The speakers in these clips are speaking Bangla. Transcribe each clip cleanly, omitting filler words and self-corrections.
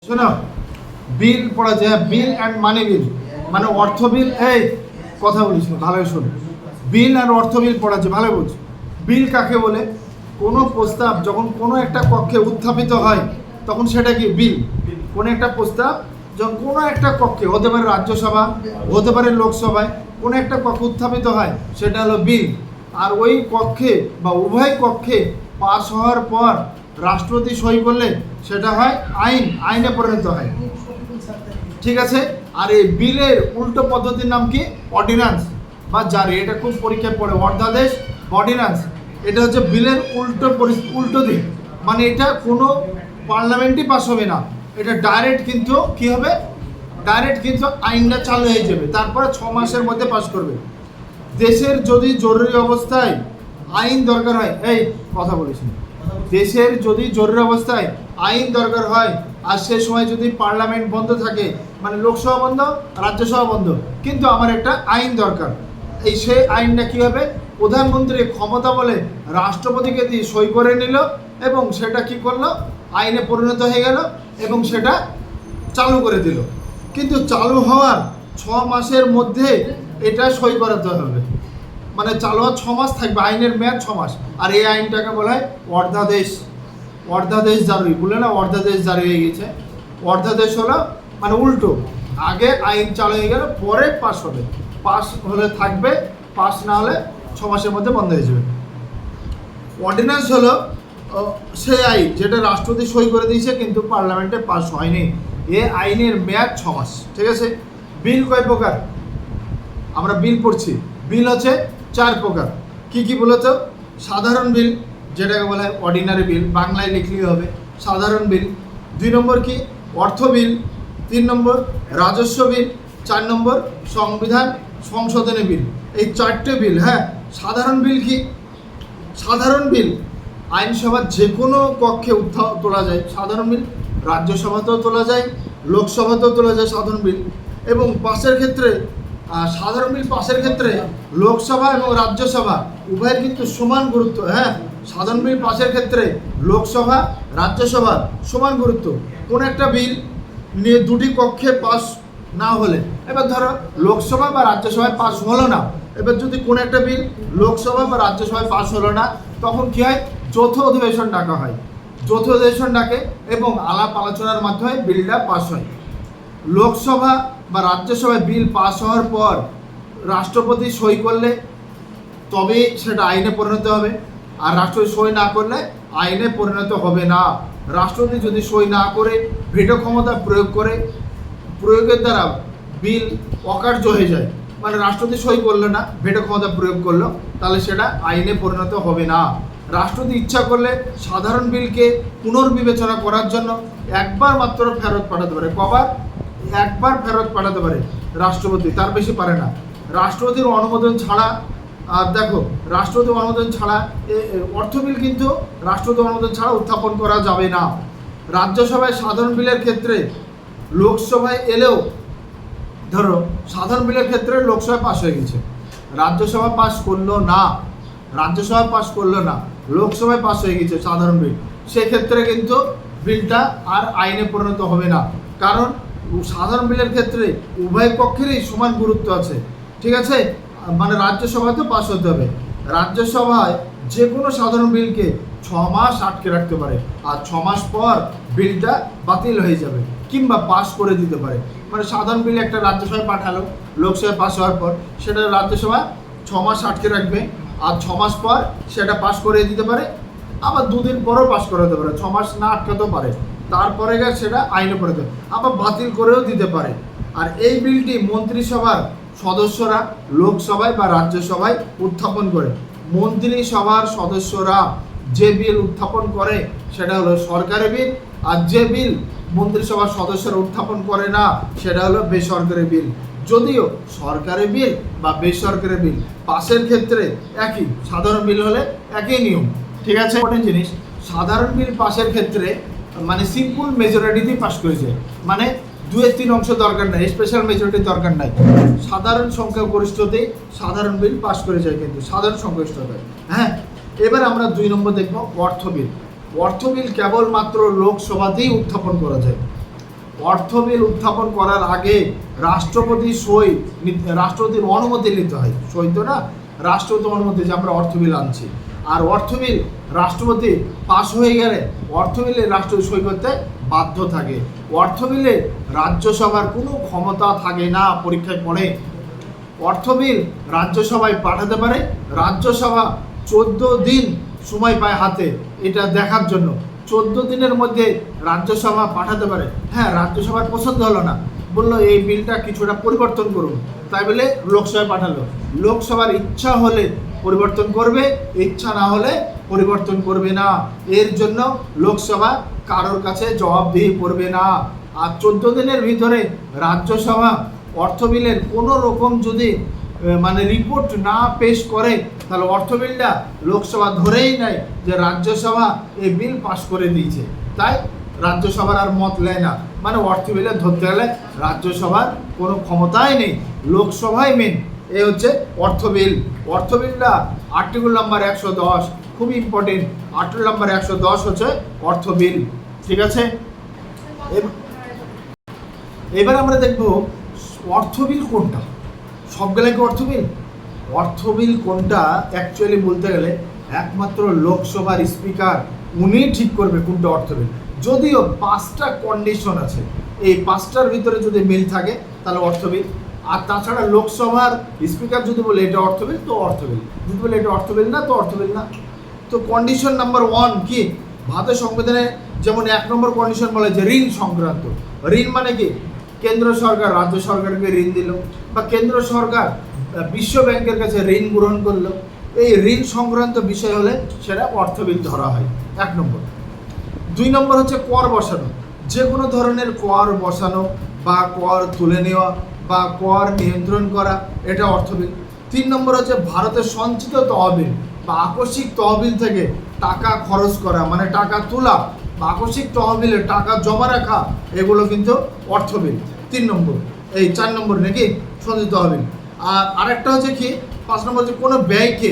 শোনো, বিল পড়া যায়, বিল অ্যান্ড মানি বিল, মানে অর্থ বিল। এই কথা বলিস না, ভালো শোন। বিল আর অর্থ বিল পড়া যায়, ভালো বুঝ। বিল কাকে বলে? কোনো প্রস্তাব যখন কোনো একটা কক্ষে উত্থাপিত হয় তখন সেটা কি বিল। কোনো একটা প্রস্তাব যখন কোনো একটা কক্ষে, হতে পারে রাজ্যসভা, হতে পারে লোকসভায়, কোনো একটা কক্ষে উত্থাপিত হয় সেটা হলো বিল। আর ওই কক্ষে বা উভয় কক্ষে পাস হওয়ার পর রাষ্ট্রপতি সই করলে সেটা হয় আইন, আইনে পরিণত হয়। ঠিক আছে। আর এই বিলের উল্টো পদ্ধতির নাম কি? অর্ডিন্যান্স বা জারি। এটা খুব পরীক্ষায় পড়ে, অর্ধাদেশ, অর্ডিন্যান্স। এটা হচ্ছে বিলের উল্টো দিক, মানে এটা কোনো পার্লামেন্টই পাস হবে না, এটা ডাইরেক্ট কিন্তু কি হবে, ডাইরেক্ট কিন্তু আইনটা চালু হয়ে যাবে, তারপরে 6 মাসের মধ্যে পাস করবে। দেশের যদি জরুরি অবস্থায় আইন দরকার হয়, এই কথা বলিস না, দেশের যদি জরুরি অবস্থায় আইন দরকার হয় আর সে সময় যদি পার্লামেন্ট বন্ধ থাকে, মানে লোকসভা বন্ধ, রাজ্যসভা বন্ধ, কিন্তু আমার একটা আইন দরকার, এই সেই আইনটা কী হবে, প্রধানমন্ত্রী ক্ষমতা বলে রাষ্ট্রপতিকে দিয়ে সই করে নিল এবং সেটা কি করলো, আইনে পরিণত হয়ে গেল এবং সেটা চালু করে দিল। কিন্তু চালু হওয়ার 6 মাসের মধ্যে এটা সই করাতে হবে, মানে চালু হওয়ার 6 মাস থাকবে, আইনের মেয়াদ 6 মাস। আর এই আইনটাকে বলা হয় অর্ধাদেশ। অর্ধাদেশ জারি বলে না, অর্ধাদেশ জারি হয়ে গেছে। অর্ধাদেশ হলো মানে উল্টো, আগে আইন চালু হয়ে গেলে পরে পাস হবে, পাস হলে থাকবে, পাস না হলে 6 মাসের মধ্যে বন্ধ হয়ে যাবে। অর্ডিন্যান্স হলো সেই আইন যেটা রাষ্ট্রপতি সই করে দিয়েছে কিন্তু পার্লামেন্টে পাস হয়নি, এ আইনের মেয়াদ 6 মাস। ঠিক আছে। বিল কয় প্রকার? আমরা বিল পড়ছি, বিল হচ্ছে 4 প্রকার। কি কি বলতো? সাধারণ বিল, যেটাকে বলা হয় অর্ডিনারি বিল, বাংলায় লিখলেই হবে সাধারণ বিল। 2 নম্বর কি? অর্থ বিল। 3 নম্বর রাজস্ব বিল। 4 নম্বর সংবিধান সংশোধনী বিল। এই 4টে বিল। হ্যাঁ, সাধারণ বিল কি? সাধারণ বিল আইনসভার যে কোনো কক্ষে তোলা যায় সাধারণ বিল, রাজ্যসভাতেও তোলা যায়, লোকসভাতেও তোলা যায় সাধারণ বিল। এবং পাসের ক্ষেত্রে সাধারণ বিল পাসের ক্ষেত্রে লোকসভা এবং রাজ্যসভা উভয়ের কিন্তু সমান গুরুত্ব। হ্যাঁ, সাধারণ বিল পাসের ক্ষেত্রে লোকসভা, রাজ্যসভা সমান গুরুত্ব। কোন একটা বিল নিয়ে দুটি কক্ষে পাস না হলে, এবার ধরো লোকসভা বা রাজ্যসভায় পাস হলো না, এবার যদি কোনো একটা বিল লোকসভা বা রাজ্যসভায় পাস হলো না, তখন কী হয়, যৌথ অধিবেশন ডাকা হয়। যৌথ অধিবেশন ডাকে এবং আলাপ আলোচনার মাধ্যমে বিলটা পাস হয়। লোকসভা বা রাজ্যসভায় বিল পাস হওয়ার পর রাষ্ট্রপতি সই করলে তবে সেটা আইনে পরিণত হবে, আর রাষ্ট্রপতি সই না করলে আইনে পরিণত হবে না। রাষ্ট্রপতি যদি সই না করে ভেটো ক্ষমতা প্রয়োগ করে, প্রয়োগের দ্বারা বিল অকার্য হয়ে যায়, মানে রাষ্ট্রপতি সই করলো না, ভেটো ক্ষমতা প্রয়োগ করলো, তাহলে সেটা আইনে পরিণত হবে না। রাষ্ট্রপতি ইচ্ছা করলে সাধারণ বিলকে পুনর্বিবেচনা করার জন্য একবার মাত্র ফেরত পাঠাতে পারে। কবার? একবার ফেরত পাঠাতে পারে রাষ্ট্রপতি, তার বেশি পারে না। রাষ্ট্রপতির অনুমোদন ছাড়া, আর দেখো, রাষ্ট্রপতির অনুমোদন ছাড়া অর্থ বিল কিন্তু রাষ্ট্রপতির অনুমোদন ছাড়া উত্থাপন করা যাবে না। রাজ্যসভায় সাধারণ বিলের ক্ষেত্রে লোকসভায় এলেও, ধরো সাধারণ বিলের ক্ষেত্রে লোকসভায় পাস হয়ে গেছে, রাজ্যসভা পাস করলো না, রাজ্যসভা পাস করলো না, লোকসভায় পাস হয়ে গেছে সাধারণ বিল, সেক্ষেত্রে কিন্তু বিলটা আর আইনে পরিণত হবে না। কারণ সাধারণ বিলের ক্ষেত্রে উভয় পক্ষেরই সমান গুরুত্ব আছে। ঠিক আছে, মানে রাজ্যসভাতেও পাস হতে হবে। রাজ্যসভায় যে কোনো সাধারণ বিলকে 6 মাস আটকে রাখতে পারে, আর 6 মাস পর বিলটা বাতিল হয়ে যাবে কিংবা পাস করে দিতে পারে। মানে সাধারণ বিল একটা রাজ্যসভায় পাঠালো, লোকসভায় পাস হওয়ার পর সেটা রাজ্যসভা 6 মাস আটকে রাখবে, আর 6 মাস পর সেটা পাস করে দিতে পারে, আবার 2 দিন পরেও পাস করাতে পারে, 6 মাস না আটকাতেও পারে, তারপরে সেটা আইনে পরিণত, আবার বাতিল করেও দিতে পারে। আর এই বিলটি মন্ত্রিসভার সদস্যরা লোকসভায় বা রাজ্যসভায় উত্থাপন করে। মন্ত্রিসভার সদস্যরা যে বিল উত্থাপন করে সেটা হলো সরকারি বিল, আর যে বিল মন্ত্রিসভার সদস্যরা উত্থাপন করে না সেটা হলো বেসরকারি বিল। যদিও সরকারি বিল বা বেসরকারি বিল পাসের ক্ষেত্রে একই, সাধারণ বিল হলে একই নিয়ম। ঠিক আছে, ইম্পর্টেন্ট জিনিস, সাধারণ বিল পাসের ক্ষেত্রে মানে সিম্পল মেজরিটিতেই পাস করেছে, মানে 2/3 অংশ দরকার নাই, স্পেশাল মেজরিটির দরকার নাই, সাধারণ সংখ্যাগরিষ্ঠতেই সাধারণ বিল পাস করে যায়, কিন্তু সাধারণ সংখ্যাগরিষ্ঠতায়। হ্যাঁ, এবার আমরা 2 নম্বর দেখব অর্থ বিল। অর্থ বিল কেবলমাত্র লোকসভাতেই উত্থাপন করা যায়। অর্থ বিল উত্থাপন করার আগে রাষ্ট্রপতির অনুমতি নিতে হয়। সই তো না, রাষ্ট্রপতির অনুমতি যে আমরা অর্থ বিল আনছি। আর অর্থ বিল রাষ্ট্রপতি পাশ হয়ে গেলে অর্থ বিলে রাষ্ট্রপতি সই করতে বাধ্য থাকে। অর্থ বিলে রাজ্যসভার কোনো ক্ষমতা থাকে না। পরীক্ষায় পড়ে অর্থ বিল রাজ্যসভায় পাঠাতে পারে, রাজ্যসভা 14 দিন সময় পায় হাতে এটা দেখার জন্য। 14 দিনের মধ্যে রাজ্যসভা পাঠাতে পারে। হ্যাঁ, রাজ্যসভার পছন্দ হলো না, বললো এই বিলটা কিছুটা পরিবর্তন করুন, তাই বলে লোকসভায় পাঠালো। লোকসভার ইচ্ছা হলে পরিবর্তন করবে, ইচ্ছা না হলে পরিবর্তন করবে না। এর জন্য লোকসভা কারোর কাছে জবাবদিহি করবে না। আর 14 দিনের ভিতরে রাজ্যসভা অর্থ বিলের কোনো রকম যদি রিপোর্ট না পেশ করে, তাহলে অর্থ বিলটা লোকসভা ধরেই নেয় যে রাজ্যসভা এই বিল পাশ করে দিয়েছে, তাই রাজ্যসভার আর মত নেয় না। অর্থ বিলে ধরতে গেলে রাজ্যসভার কোনো ক্ষমতাই নেই, লোকসভাই মেন। এই হচ্ছে অর্থ বিল। অর্থ বিলটা আর্টিকেল নাম্বার 110 খুব ইম্পর্টেন্ট। আর্টিকেল নাম্বার 110 হচ্ছে অর্থ বিল। ঠিক আছে, এবার আমরা দেখব অর্থ বিল কোনটা। সবগুলাই কি অর্থ বিল? অর্থ বিল কোনটা অ্যাকচুয়ালি বলতে গেলে একমাত্র লোকসভার স্পিকার উনি ঠিক করবে কোনটা অর্থ বিল। যদিও 5টা কন্ডিশন আছে, এই 5টার ভিতরে যদি মিল থাকে তাহলে অর্থ বিল। আর তাছাড়া লোকসভার স্পিকার যদি বলে এটা অর্থ বিল তো অর্থ বিল, যদি বলে এটা অর্থ বিল না তো অর্থ বিল না। তো কন্ডিশন নাম্বার 1 কি? ভারতের সংবিধানে যেমন 1 নম্বর কন্ডিশন বলে যে ঋণ সংক্রান্ত। ঋণ মানে কি? কেন্দ্র সরকার রাজ্য সরকারকে ঋণ দিল, বা কেন্দ্র সরকার বিশ্ব ব্যাংকের কাছে ঋণ গ্রহণ করলো, এই ঋণ সংক্রান্ত বিষয় হলে সেটা অর্থ বিল ধরা হয়। 1 নম্বর। 2 নম্বর হচ্ছে কর বসানো, যে কোনো ধরনের কর বসানো বা কর তুলে নেওয়া বা কর নিয়ন্ত্রণ করা, এটা অর্থ বিল। 3 নম্বর হচ্ছে ভারতের সঞ্চিত তহবিল বা আকস্মিক তহবিল থেকে টাকা খরচ করা, টাকা তোলা বা আকস্মিক তহবিলে টাকা জমা রাখা, এগুলো কিন্তু অর্থ বিল। 3 নম্বর। এই 4 নম্বর নাকি সঞ্চিত তহবিল। আর আরেকটা হচ্ছে কি 5 নম্বর, যে কোনো ব্যয়কে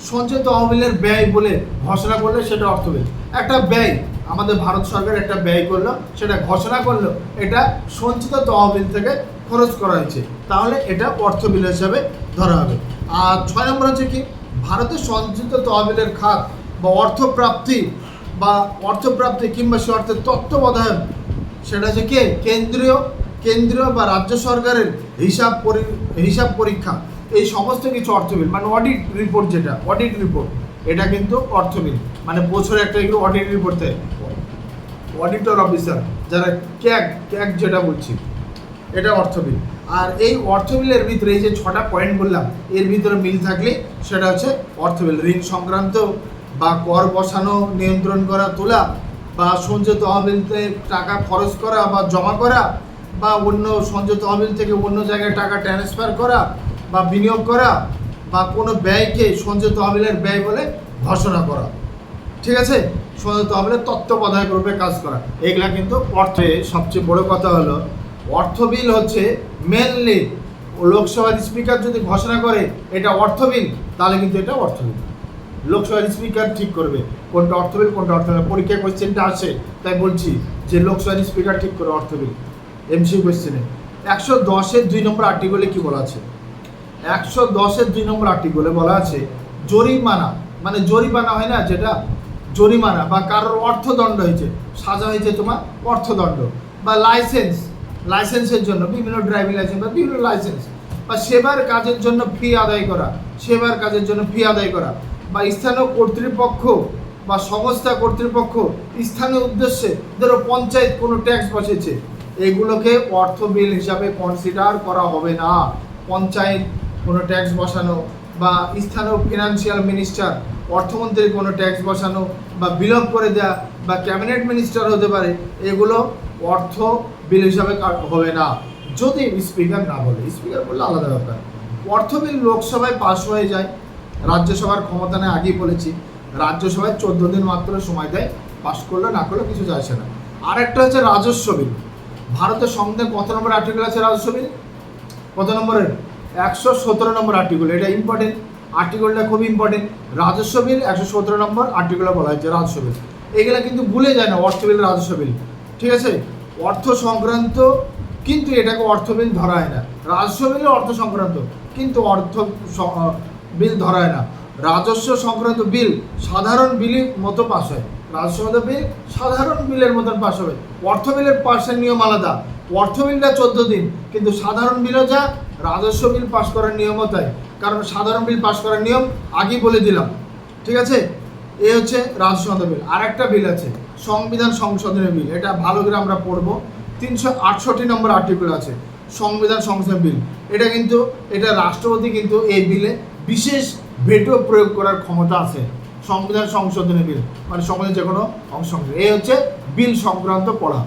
সঞ্চিত তহবিলের ব্যয় বলে ঘোষণা করলে সেটা অর্থ বিল। একটা ব্যয় আমাদের ভারত সরকার একটা ব্যয় করলো, সেটা ঘোষণা করলো এটা সঞ্চিত তহবিল থেকে খরচ করা হয়েছে, তাহলে এটা অর্থ বিল হিসাবে ধরা হবে। আর 6 নম্বর হচ্ছে কি ভারতের সঞ্চিত তহবিলের খাত বা অর্থপ্রাপ্তি কিংবা সে অর্থের তত্ত্বাবধান, সেটা হচ্ছে কে? কেন্দ্রীয় বা রাজ্য সরকারের হিসাব পরীক্ষা, এই সমস্ত কিছু অর্থ বিল। অডিট রিপোর্ট, যেটা অডিট রিপোর্ট, এটা কিন্তু অর্থ বিল। বছরে একটা এগুলো অডিট রিপোর্ট দেয় অডিটর অফিসার, যারা ক্যাগ যেটা বলছি, এটা অর্থ বিল। আর এই অর্থ বিলের ভিতরে এই যে 6টা পয়েন্ট বললাম, এর ভিতরে মিল থাকলে সেটা হচ্ছে অর্থ বিল। ঋণ সংক্রান্ত বা কর বসানো, নিয়ন্ত্রণ করা, তোলা, বা সঞ্চয় তহবিল থেকে টাকা খরচ করা বা জমা করা, বা অন্য সঞ্চয় তহবিল থেকে অন্য জায়গায় টাকা ট্রান্সফার করা বা বিনিয়োগ করা, বা কোনো ব্যয়কে সঞ্চয় তহবিলের ব্যয় বলে ঘোষণা করা। ঠিক আছে, সঞ্চয় তহবিলের তত্ত্বাবধায়ক রূপে কাজ করা, এগুলা কিন্তু অর্থে। সবচেয়ে বড় কথা হলো অর্থ বিল হচ্ছে মেনলি লোকসভার স্পিকার যদি ঘোষণা করে এটা অর্থ বিল, তাহলে কিন্তু এটা অর্থ বিল। লোকসভার স্পিকার ঠিক করবে কোনটা অর্থ বিল কোনটা অর্থ বিল। পরীক্ষায় কোয়েশ্চেনটা আসে, তাই বলছি যে লোকসভার স্পিকার ঠিক করে অর্থ বিল। এমসি কোয়েশ্চেনে 110-এর 2 নম্বর আর্টিকেলে কি বলা আছে? 110-এর 2 নম্বর আর্টিকেলে বলা আছে জরিমানা, জরিমানা হয় না, যেটা জরিমানা বা কারোর অর্থদণ্ড হয়েছে, সাজা হয়েছে তোমার অর্থদণ্ড, বা লাইসেন্সের জন্য বিভিন্ন ড্রাইভিং লাইসেন্স বা বিভিন্ন লাইসেন্স, বা সেবার কাজের জন্য ফি আদায় করা, বা স্থানীয় কর্তৃপক্ষ বা সংস্থা কর্তৃপক্ষ স্থানীয় উদ্দেশ্যে, ধরো পঞ্চায়েত কোনো ট্যাক্স বসেছে, এগুলোকে অর্থ বিল হিসাবে কনসিডার করা হবে না। পঞ্চায়েত কোনো ট্যাক্স বসানো, বা স্থানীয় ফিনান্সিয়াল মিনিস্টার অর্থমন্ত্রীর কোনো ট্যাক্স বসানো বা বিলোপ করে দেওয়া, বা ক্যাবিনেট মিনিস্টার হতে পারে, এগুলো অর্থ বিল হিসাবে হবে না যদি স্পিকার না বলে। স্পিকার বললে আলাদা ব্যাপার। অর্থ বিল লোকসভায় পাস হয়ে যায়, রাজ্যসভার ক্ষমতা নেই, আগেই বলেছি। রাজ্যসভায় 14 দিন মাত্র সময় দেয়, পাস করলে না করলে কিছু যায় আসে না। আর একটা হচ্ছে রাজস্ব বিল। ভারতের সংবিধানে কত নম্বর আর্টিকেল আছে রাজস্ব বিল? কত নম্বরের? 117 নম্বর আর্টিকেল। এটা ইম্পর্টেন্ট, আর্টিকেলটা খুব ইম্পর্টেন্ট। রাজস্ব বিল 117 নম্বর আর্টিকেলে বলা হয়েছে রাজস্ব বিল। এগুলো কিন্তু ভুলে যায় না, অর্থ বিল, রাজস্ব বিল। ঠিক আছে, অর্থ সংক্রান্ত, কিন্তু এটাকে অর্থ বিল ধরা হয় না। রাজস্ব বিল অর্থ সংক্রান্ত, কিন্তু বিল ধরা হয় না। রাজস্ব সংক্রান্ত বিল সাধারণ বিলের মতো পাস হয়। রাজস্ব বিল সাধারণ বিলের মতন পাস হবে। অর্থ বিলের পাসের নিয়ম আলাদা। অর্থ বিলটা 14 দিন, কিন্তু সাধারণ বিলও যা, রাজস্ব বিল পাস করার নিয়মও তাই। কারণ সাধারণ বিল পাস করার নিয়ম আগেই বলে দিলাম, ঠিক আছে। এ হচ্ছে রাজস্ব বিল। আর একটা বিল আছে সংবিধান সংশোধনের বিল, এটা ভালো করে আমরা পড়বো। 368 নম্বর আর্টিকেল আছে সংবিধান সংশোধন বিল। এটা কিন্তু রাষ্ট্রপতি কিন্তু এই বিলে বিশেষ ভেটো প্রয়োগ করার ক্ষমতা আছে। সংবিধান সংশোধনী বিল মানে সংবিধানের যে কোনো অংশ। এই হচ্ছে বিল সংক্রান্ত পড়া।